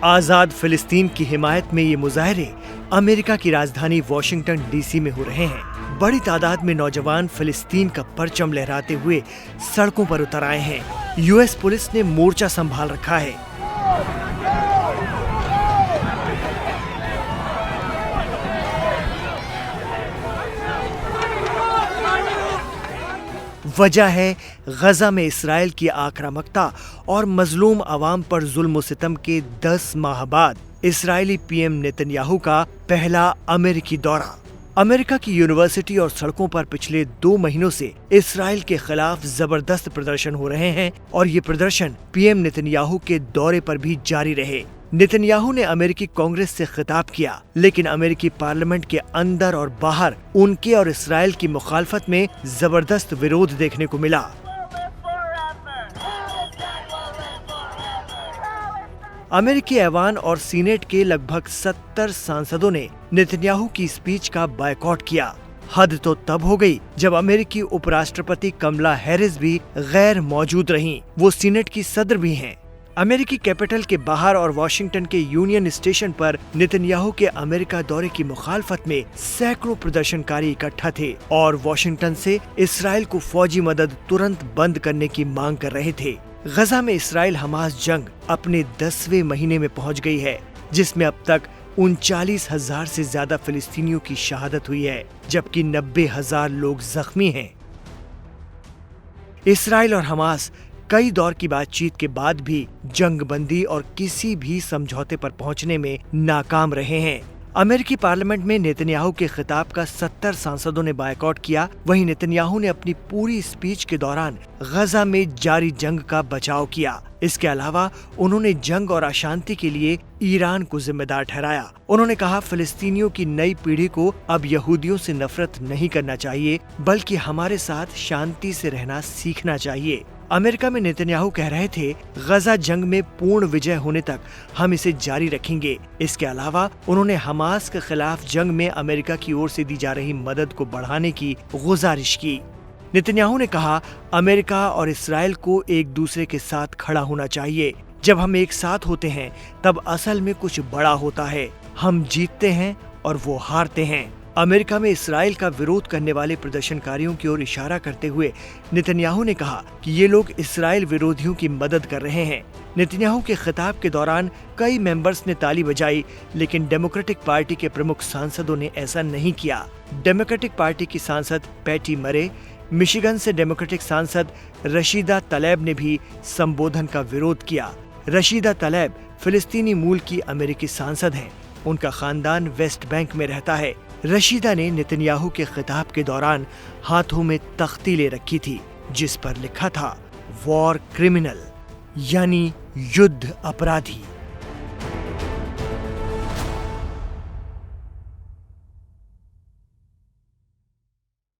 आजाद फिलिस्तीन की हिमायत में ये मुजाहरे अमेरिका की राजधानी वॉशिंगटन डीसी में हो रहे हैं। बड़ी तादाद में नौजवान फिलिस्तीन का परचम लहराते हुए सड़कों पर उतर आए हैं। यूएस पुलिस ने मोर्चा संभाल रखा है। वजह है गजा में इसराइल की आक्रामकता और मजलूम अवाम पर जुल्म सितम के 10 माह बाद इसराइली पीएम नेतन्याहू का पहला अमेरिकी दौरा। अमेरिका की यूनिवर्सिटी और सड़कों पर पिछले 2 महीनों से इसराइल के खिलाफ जबरदस्त प्रदर्शन हो रहे हैं और ये प्रदर्शन पीएम नेतन्याहू के दौरे पर भी जारी रहे। नेतन्याहू ने अमेरिकी कांग्रेस से खिताब किया, लेकिन अमेरिकी पार्लियामेंट के अंदर और बाहर उनके और इसराइल की मुखालफत में जबरदस्त विरोध देखने को मिला। अमेरिकी ऐवान और सीनेट के लगभग 70 सांसदों ने नेतन्याहू की स्पीच का बायकॉट किया। हद तो तब हो गई जब अमेरिकी उपराष्ट्रपति कमला हैरिस भी गैर मौजूद रहीं। वो सीनेट की सदर भी हैं। अमेरिकी कैपिटल के बाहर और वॉशिंगटन के यूनियन स्टेशन पर नेतन्याहू के अमेरिका दौरे की मुखालफत में सैकड़ों प्रदर्शनकारी इकट्ठा थे और वॉशिंगटन से इसराइल को फौजी मदद तुरंत बंद करने की मांग कर रहे थे। गजा में इसराइल हमास जंग अपने 10वें महीने में पहुंच गई है, जिसमें अब तक 39,000 से ज्यादा फिलिस्तीनियों की शहादत हुई है, जबकि 90,000 लोग जख्मी हैं। इसराइल और हमास कई दौर की बातचीत के बाद भी जंगबंदी और किसी भी समझौते पर पहुंचने में नाकाम रहे हैं। अमेरिकी पार्लियामेंट में नेतन्याहू के खिताब का 70 सांसदों ने बायकॉट किया। वहीं नेतन्याहू ने अपनी पूरी स्पीच के दौरान गजा में जारी जंग का बचाव किया। इसके अलावा उन्होंने जंग और अशांति के लिए ईरान को जिम्मेदार ठहराया। उन्होंने कहा, फिलिस्तीनियों की नई पीढ़ी को अब यहूदियों से नफरत नहीं करना चाहिए, बल्कि हमारे साथ शांति से रहना सीखना चाहिए। अमेरिका में नेतन्याहू कह रहे थे, गजा जंग में पूर्ण विजय होने तक हम इसे जारी रखेंगे। इसके अलावा उन्होंने हमास के खिलाफ जंग में अमेरिका की ओर से दी जा रही मदद को बढ़ाने की गुजारिश की। नेतन्याहू ने कहा, अमेरिका और इसराइल को एक दूसरे के साथ खड़ा होना चाहिए। जब हम एक साथ होते हैं तब असल में कुछ बड़ा होता है। हम जीतते हैं और वो हारते हैं। अमेरिका में इसराइल का विरोध करने वाले प्रदर्शनकारियों की ओर इशारा करते हुए नेतन्याहू ने कहा कि ये लोग इसराइल विरोधियों की मदद कर रहे हैं। नेतन्याहू के खिताब के दौरान कई मेंबर्स ने ताली बजाई, लेकिन डेमोक्रेटिक पार्टी के प्रमुख सांसदों ने ऐसा नहीं किया। डेमोक्रेटिक पार्टी की सांसद पैटी मरे, मिशिगन से डेमोक्रेटिक सांसद रशीदा तलैब ने भी संबोधन का विरोध किया। रशीदा तलैब फिलिस्तीनी मूल की अमेरिकी सांसद हैं। उनका खानदान वेस्ट बैंक में रहता है। रशीदा ने नेतन्याहू के खिताब के दौरान हाथों में तख्ती ले रखी थी, जिस पर लिखा था वॉर क्रिमिनल, यानी युद्ध अपराधी।